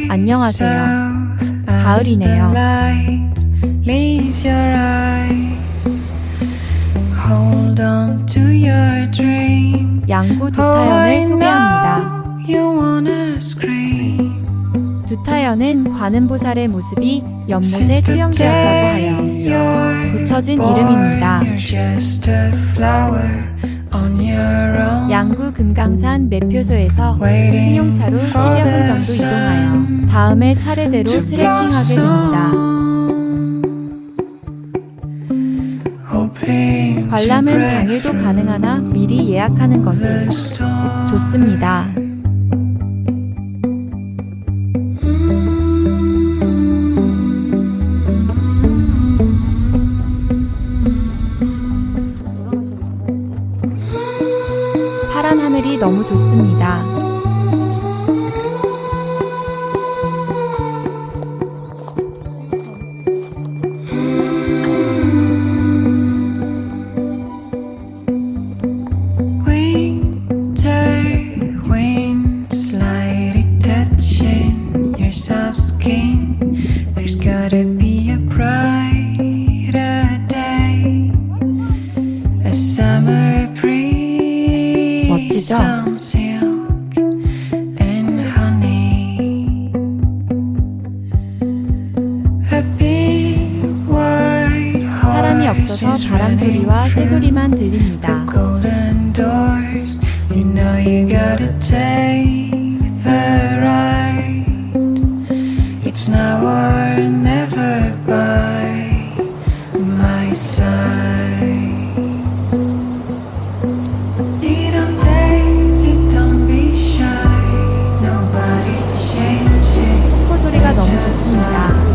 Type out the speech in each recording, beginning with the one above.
안녕하세요. 가을이네요. 양구 두타연을 소개합니다. 두타연은 관음보살의 모습이 연못에 투영되었다고 하여 붙여진 이름입니다. 양구 금강산 매표소에서 승용차로 10여 분 정도 이동하여 다음에 차례대로 트레킹하게 됩니다. 관람은 당일도 가능하나 미리 예약하는 것이 좋습니다. 파란 하늘이 너무 좋습니다. 멋지죠? 사람이 없어서 바람 소리와 새 소리만 들립니다. 소리가 너무 좋습니다.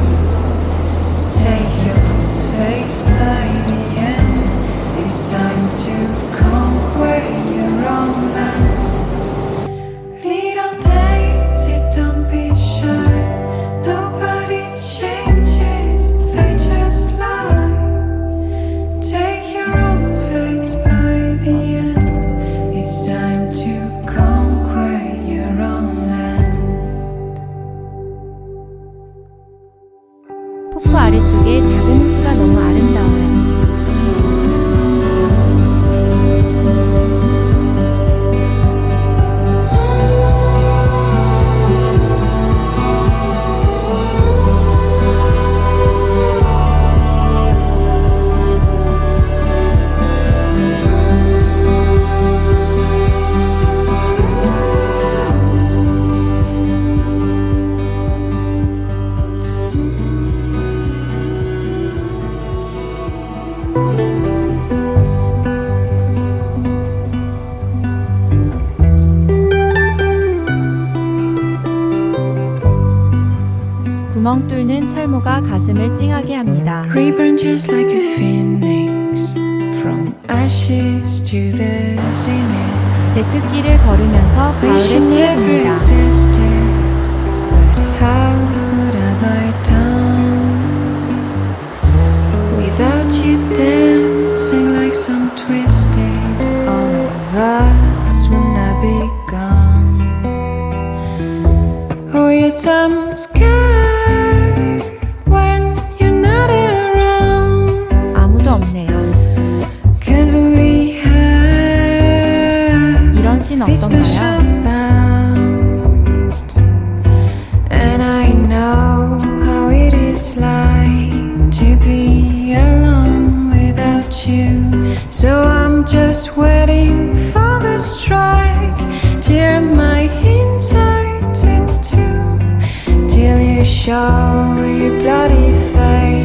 폭포 아래쪽에 작은 호수가 너무 아름다워요. 구멍 뚫는 철모가 가슴을 찡하게 합니다. Rebranches like a phoenix from ashes to the scenic. 데크길을 걸으면서 가을에 취해봅니다. How would have I done without you dancing like some twisted? All of us will not be gone. Oh yes, I'm scared. 이런 씬 어떤가요? And I know how it is like to be alone without you. So I'm just waiting for the strike, tear my insides in two, till you show your bloody face.